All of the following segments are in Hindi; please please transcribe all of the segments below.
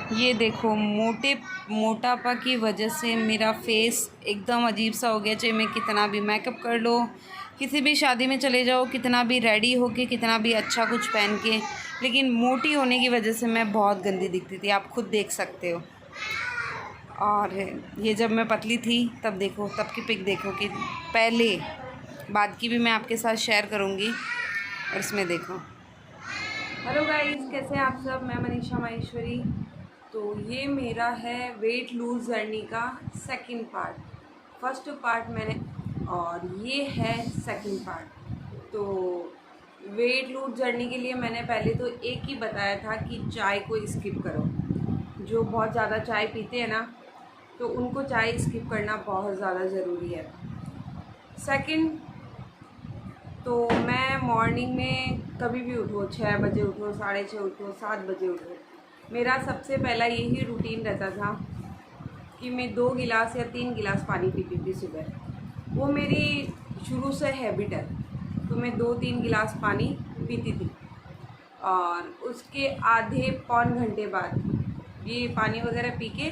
ये देखो, मोटापा की वजह से मेरा फेस एकदम अजीब सा हो गया। चाहे मैं कितना भी मेकअप कर लो, किसी भी शादी में चले जाओ, कितना भी रेडी होके, कितना भी अच्छा कुछ पहन के, लेकिन मोटी होने की वजह से मैं बहुत गंदी दिखती थी। आप खुद देख सकते हो। और ये जब मैं पतली थी तब देखो, तब की पिक देखो कि पहले, बाद की भी मैं आपके साथ शेयर करूँगी। और इसमें देखो। हेलो गाइस, कैसे हैं आप सब? मैं मनीषा माहेश्वरी। तो ये मेरा है वेट लूज़ जर्नी का सेकंड पार्ट। फर्स्ट पार्ट मैंने, और ये है सेकंड पार्ट। तो वेट लूज़ जर्नी के लिए मैंने पहले तो एक ही बताया था कि चाय को स्किप करो। जो बहुत ज़्यादा चाय पीते हैं ना, तो उनको चाय स्किप करना बहुत ज़्यादा ज़रूरी है। सेकंड, तो मैं मॉर्निंग में कभी भी उठो, 6 बजे उठो, 6:30 उठो, 7 बजे उठो, मेरा सबसे पहला यही रूटीन रहता था कि मैं 2 गिलास या 3 गिलास पानी पीती थी सुबह। वो मेरी शुरू से हैबिट है। तो मैं 2-3 गिलास पानी पीती थी, और उसके आधे पौन घंटे बाद ये पानी वगैरह पी के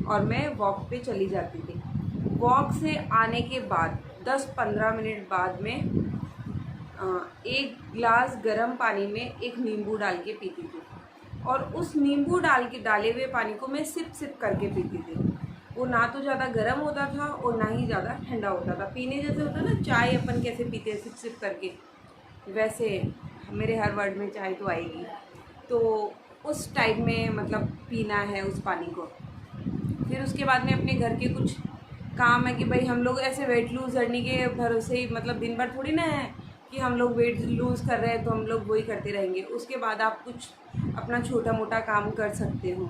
और मैं वॉक पे चली जाती थी। वॉक से आने के बाद 10-15 मिनट बाद में एक गिलास गर्म पानी में एक नींबू डाल के पीती थी, और उस नींबू डाले हुए पानी को मैं सिप सिप करके पीती थी। वो ना तो ज़्यादा गर्म होता था और ना ही ज़्यादा ठंडा होता था। पीने जैसे होता ना, चाय अपन कैसे पीते हैं सिप सिप करके, वैसे मेरे हर वर्ड में चाय तो आएगी। तो उस टाइप में मतलब पीना है उस पानी को। फिर उसके बाद में अपने घर के कुछ काम है कि भाई हम लोग ऐसे वेट लूज़ जर्नी के भरोसे ही, मतलब दिन भर थोड़ी ना है कि हम लोग वेट लूज़ कर रहे हैं तो हम लोग वही करते रहेंगे। उसके बाद आप कुछ अपना छोटा मोटा काम कर सकते हो,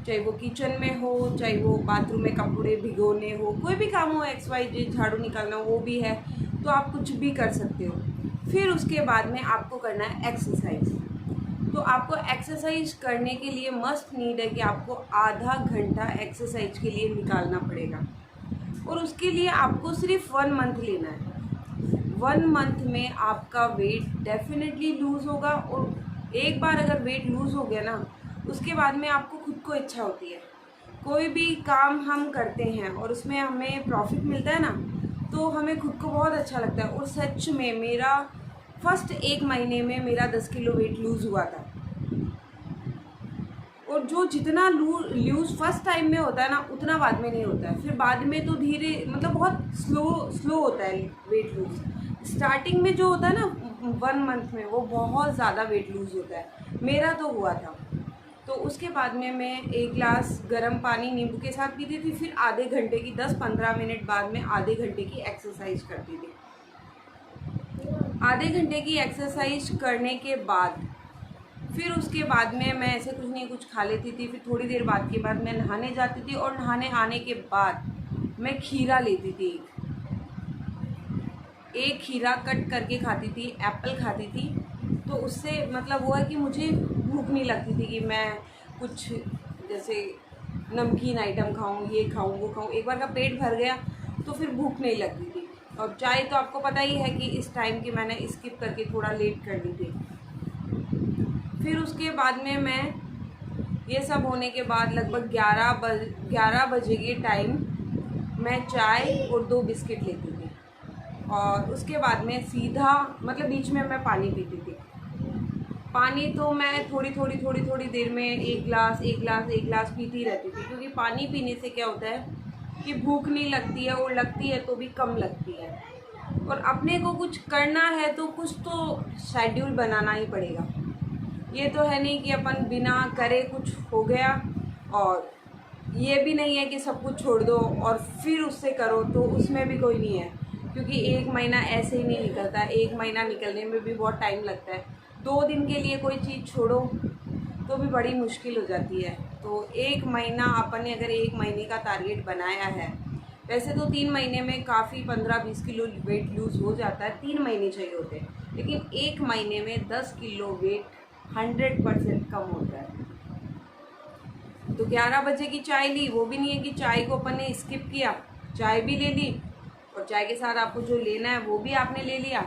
चाहे वो किचन में हो, चाहे वो बाथरूम में कपड़े भिगोने हो, कोई भी काम हो, XYZ, झाड़ू निकालना हो, वो भी है। तो आप कुछ भी कर सकते हो। फिर उसके बाद में आपको करना है एक्सरसाइज। तो आपको एक्सरसाइज करने के लिए मस्ट नीड है कि आपको आधा घंटा एक्सरसाइज के लिए निकालना पड़ेगा, और उसके लिए आपको सिर्फ 1 मंथ लेना है। 1 मंथ में आपका वेट डेफिनेटली लूज़ होगा। और एक बार अगर वेट लूज़ हो गया ना, उसके बाद में आपको खुद को इच्छा होती है। कोई भी काम हम करते हैं और उसमें हमें प्रॉफिट मिलता है ना, तो हमें खुद को बहुत अच्छा लगता है। और सच में मेरा फर्स्ट 1 महीने में मेरा 10 किलो वेट लूज़ हुआ था। और जो जितना लूज़ फर्स्ट टाइम में होता है ना, उतना बाद में नहीं होता है। फिर बाद में तो धीरे, मतलब बहुत स्लो होता है वेट लूज़। स्टार्टिंग में जो होता है ना 1 मंथ में, वो बहुत ज़्यादा वेट लूज़ होता है। मेरा तो हुआ था। तो उसके बाद में मैं 1 गिलास गर्म पानी नींबू के साथ पीती थी। फिर आधे घंटे की, 10-15 मिनट बाद में आधे घंटे की एक्सरसाइज करती थी। आधे घंटे की एक्सरसाइज करने के बाद फिर उसके बाद में मैं ऐसे कुछ नहीं कुछ खा लेती थी। फिर थोड़ी देर बाद के बाद मैं नहाने जाती थी, और नहाने आने के बाद मैं खीरा लेती थी। एक खीरा कट करके खाती थी, एप्पल खाती थी। तो उससे मतलब हुआ कि मुझे भूख नहीं लगती थी कि मैं कुछ जैसे नमकीन आइटम खाऊं, ये खाऊं, वो खाऊं। एक बार का पेट भर गया तो फिर भूख नहीं लगती थी। और चाय तो आपको पता ही है कि इस टाइम की मैंने स्किप करके थोड़ा लेट कर ली थी। फिर उसके बाद में मैं, ये सब होने के बाद लगभग 11 बजे के टाइम मैं चाय और 2 बिस्किट लेती थी। और उसके बाद में सीधा, मतलब बीच में मैं पानी पीती थी। पानी तो मैं थोड़ी देर में 1 गिलास पीती रहती थी। क्योंकि पानी पीने से क्या होता है कि भूख नहीं लगती है, और लगती है तो भी कम लगती है। और अपने को कुछ करना है तो कुछ तो शेड्यूल बनाना ही पड़ेगा। ये तो है नहीं कि अपन बिना करे कुछ हो गया, और ये भी नहीं है कि सब कुछ छोड़ दो और फिर उससे करो, तो उसमें भी कोई नहीं है। क्योंकि 1 महीना ऐसे ही नहीं निकलता। 1 महीना निकलने में भी बहुत टाइम लगता है। 2 दिन के लिए कोई चीज़ छोड़ो तो भी बड़ी मुश्किल हो जाती है। तो 1 महीना अपन ने अगर 1 महीने का टारगेट बनाया है, वैसे तो 3 महीने में काफ़ी 15-20 किलो वेट लूज़ हो जाता है, 3 महीने चाहिए होते हैं। लेकिन 1 महीने में 10 किलो वेट 100% कम होता है। तो 11 बजे की चाय ली, वो भी नहीं है कि चाय को अपन ने स्किप किया, चाय भी ले ली, और चाय के साथ आपको जो लेना है वो भी आपने ले लिया।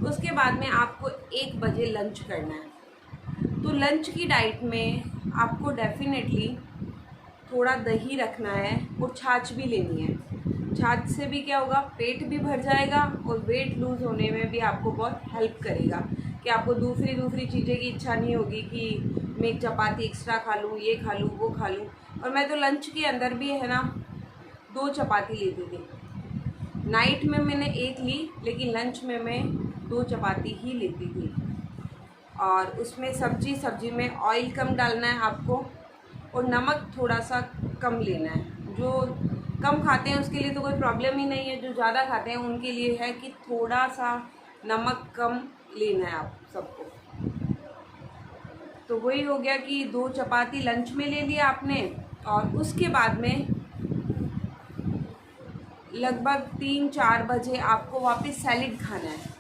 उसके बाद में आपको 1 बजे लंच करना है। तो लंच की डाइट में आपको डेफिनेटली थोड़ा दही रखना है और छाछ भी लेनी है। छाछ से भी क्या होगा, पेट भी भर जाएगा और वेट लूज़ होने में भी आपको बहुत हेल्प करेगा कि आपको दूसरी चीज़ें की इच्छा नहीं होगी कि मैं एक चपाती एक्स्ट्रा खा लूँ, ये खा लूँ, वो खा लूँ। और मैं तो लंच के अंदर भी है ना 2 चपाती लेती थी। नाइट में मैंने 1 ली, लेकिन लंच में मैं 2 चपाती ही लेती थी। और उसमें सब्जी में ऑयल कम डालना है आपको और नमक थोड़ा सा कम लेना है। जो कम खाते हैं उसके लिए तो कोई प्रॉब्लम ही नहीं है, जो ज़्यादा खाते हैं उनके लिए है कि थोड़ा सा नमक कम लेना है आप सबको। तो वही हो गया कि 2 चपाती लंच में ले लिया आपने, और उसके बाद में लगभग 3-4 बजे आपको वापस सैलेड खाना है।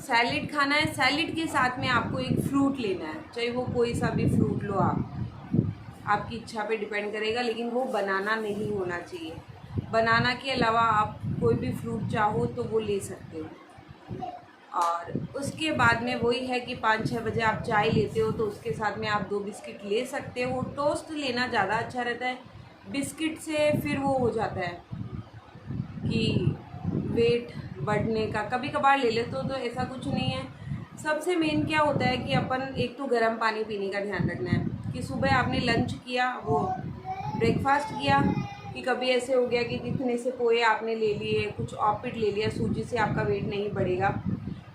सैलेड खाना है, सैलेड के साथ में आपको एक फ्रूट लेना है, चाहे वो कोई सा भी फ्रूट लो आप, आपकी इच्छा पे डिपेंड करेगा, लेकिन वो बनाना नहीं होना चाहिए। बनाना के अलावा आप कोई भी फ्रूट चाहो तो वो ले सकते हो। और उसके बाद में वही है कि 5-6 बजे आप चाय लेते हो तो उसके साथ में आप 2 बिस्किट ले सकते हो। टोस्ट लेना ज़्यादा अच्छा रहता है, बिस्किट से फिर वो हो जाता है कि वेट बढ़ने का। कभी कभार ले लेते हो तो ऐसा कुछ नहीं है। सबसे मेन क्या होता है कि अपन एक तो गर्म पानी पीने का ध्यान रखना है कि सुबह आपने लंच किया, वो ब्रेकफास्ट किया, कि कभी ऐसे हो गया कि कितने से पोहे आपने ले लिए, कुछ ऑपिट ले लिया, सूजी से आपका वेट नहीं बढ़ेगा,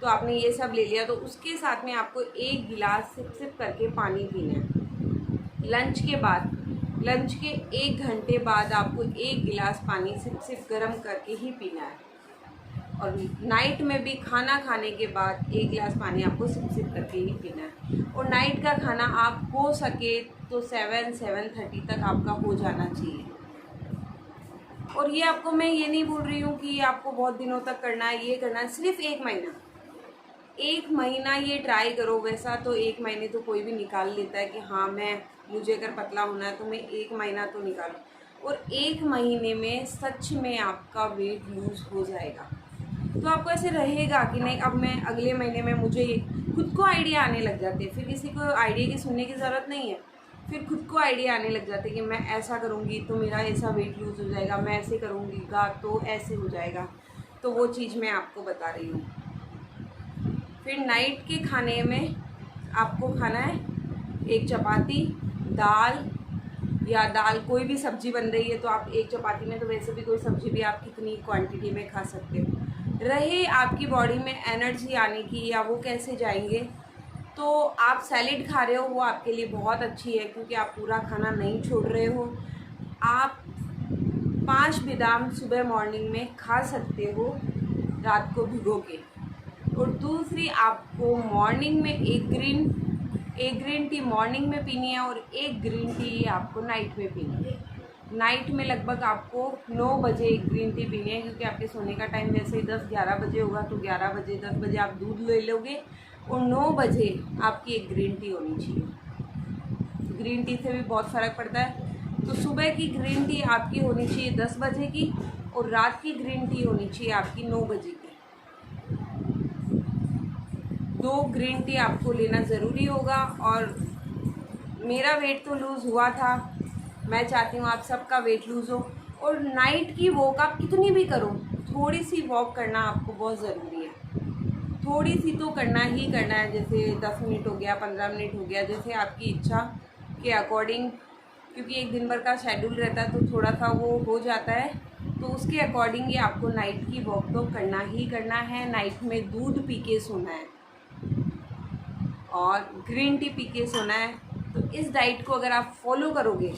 तो आपने ये सब ले लिया, तो उसके साथ में आपको 1 गिलास सिप करके पानी पीना है। लंच के बाद, लंच के 1 घंटे बाद आपको 1 गिलास पानी सिप गर्म करके ही पीना है। और नाइट में भी खाना खाने के बाद 1 गिलास पानी आपको सिप करके ही पीना है। और नाइट का खाना आप हो सके तो 7-7:30 तक आपका हो जाना चाहिए। और ये आपको मैं ये नहीं बोल रही हूँ कि आपको बहुत दिनों तक करना है, ये करना है, सिर्फ 1 महीना ये ट्राई करो। वैसा तो 1 महीने तो कोई भी निकाल लेता है कि हाँ मुझे अगर पतला होना है तो मैं 1 महीना तो निकालूँ। और 1 महीने में सच में आपका वेट लूज़ हो जाएगा। तो आपको ऐसे रहेगा कि नहीं, अब मैं अगले महीने में, मुझे खुद को आइडिया आने लग जाते हैं, फिर किसी को आइडिया की सुनने की ज़रूरत नहीं है। फिर खुद को आइडिया आने लग जाते हैं कि मैं ऐसा करूँगी तो मेरा ऐसा वेट लूज़ हो जाएगा, मैं ऐसे करूँगी तो ऐसे हो जाएगा। तो वो चीज़ मैं आपको बता रही हूँ। फिर नाइट के खाने में आपको खाना है 1 चपाती, दाल, या दाल कोई भी सब्ज़ी बन रही है तो आप 1 चपाती में, तो वैसे भी कोई सब्ज़ी भी आप कितनी क्वांटिटी में खा सकते हो। रहे आपकी बॉडी में एनर्जी आने की, या वो कैसे जाएंगे, तो आप सैलेड खा रहे हो वो आपके लिए बहुत अच्छी है, क्योंकि आप पूरा खाना नहीं छोड़ रहे हो। आप 5 बादाम सुबह मॉर्निंग में खा सकते हो रात को भिगो के। और दूसरी, आपको मॉर्निंग में एक ग्रीन टी मॉर्निंग में पीनी है और 1 ग्रीन टी आपको नाइट में पीनी है। नाइट में लगभग आपको 9 बजे 1 ग्रीन टी पीनी है, क्योंकि आपके सोने का टाइम वैसे ही 10-11 बजे होगा, तो 11 बजे 10 बजे आप दूध ले लोगे और 9 बजे आपकी 1 ग्रीन टी होनी चाहिए। ग्रीन टी से भी बहुत फ़र्क पड़ता है। तो सुबह की ग्रीन टी आपकी होनी चाहिए 10 बजे की, और रात की ग्रीन टी होनी चाहिए आपकी 9 बजे की। 2 ग्रीन टी आपको लेना ज़रूरी होगा। और मेरा वेट तो लूज़ हुआ था, मैं चाहती हूँ आप सबका वेट लूज़ हो। और नाइट की वॉक आप कितनी भी करो, थोड़ी सी वॉक करना आपको बहुत ज़रूरी है। थोड़ी सी तो करना ही करना है, जैसे 10 मिनट हो गया, 15 मिनट हो गया, जैसे आपकी इच्छा के अकॉर्डिंग, क्योंकि एक दिन भर का शेड्यूल रहता है तो थोड़ा सा वो हो जाता है, तो उसके अकॉर्डिंग ही आपको नाइट की वॉक तो करना ही करना है। नाइट में दूध पी के सोना है और ग्रीन टी पी के सोना है। तो इस डाइट को अगर आप फॉलो करोगे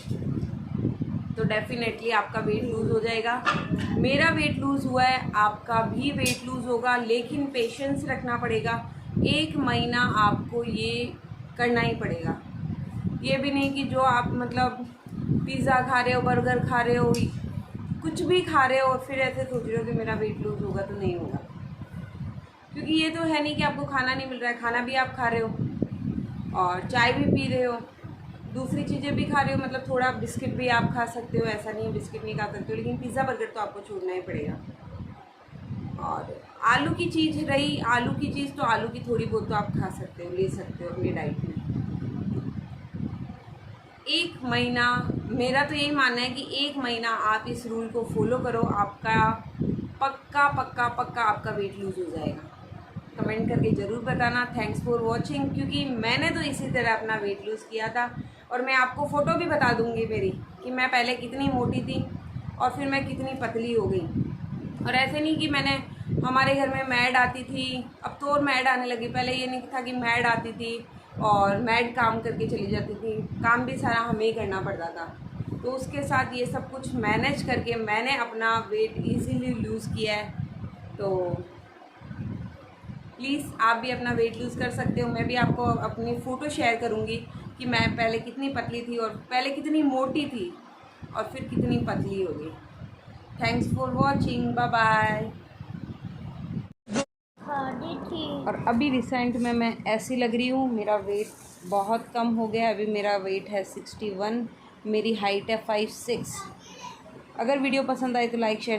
तो डेफिनेटली आपका वेट लूज़ हो जाएगा। मेरा वेट लूज़ हुआ है, आपका भी वेट लूज़ होगा, लेकिन पेशेंस रखना पड़ेगा। 1 महीना आपको ये करना ही पड़ेगा। ये भी नहीं कि जो आप मतलब पिज़्ज़ा खा रहे हो, बर्गर खा रहे हो, कुछ भी खा रहे हो और फिर ऐसे सोच रहे हो कि मेरा वेट लूज़ होगा, तो नहीं होगा। क्योंकि ये तो है नहीं कि आपको खाना नहीं मिल रहा है, खाना भी आप खा रहे हो और चाय भी पी रहे हो, दूसरी चीज़ें भी खा रहे हो, मतलब थोड़ा बिस्किट भी आप खा सकते हो, ऐसा नहीं है बिस्किट नहीं खा सकते हो, लेकिन पिज़्ज़ा बर्गर तो आपको छोड़ना ही पड़ेगा। और आलू की चीज़ रही, आलू की चीज़ तो आलू की थोड़ी बहुत तो आप खा सकते हो, ले सकते हो अपनी डाइट में। 1 महीना, मेरा तो यही मानना है कि 1 महीना आप इस रूल को फॉलो करो, आपका पक्का पक्का पक्का आपका वेट लूज़ हो जाएगा। कमेंट करके ज़रूर बताना। थैंक्स फॉर वॉचिंग, क्योंकि मैंने तो इसी तरह अपना वेट लूज़ किया था और मैं आपको फ़ोटो भी बता दूँगी मेरी कि मैं पहले कितनी मोटी थी और फिर मैं कितनी पतली हो गई। और ऐसे नहीं कि मैंने, हमारे घर में मैड आती थी, अब तो और मैड आने लगी, पहले ये नहीं था कि मैड आती थी और मैड काम करके चली जाती थी, काम भी सारा हमें ही करना पड़ता था। तो उसके साथ ये सब कुछ मैनेज करके मैंने अपना वेट इजीली लूज़ किया है। तो प्लीज़ आप भी अपना वेट लूज़ कर सकते हो। मैं भी आपको अपनी फ़ोटो शेयर करूँगी कि मैं पहले कितनी पतली थी और पहले कितनी मोटी थी और फिर कितनी पतली हो गई। Thanks for watching, bye bye. और अभी रिसेंट में मैं ऐसी लग रही हूँ, मेरा वेट बहुत कम हो गया। अभी मेरा वेट है 61, मेरी हाइट है 5'6". अगर वीडियो पसंद आए तो लाइक शेयर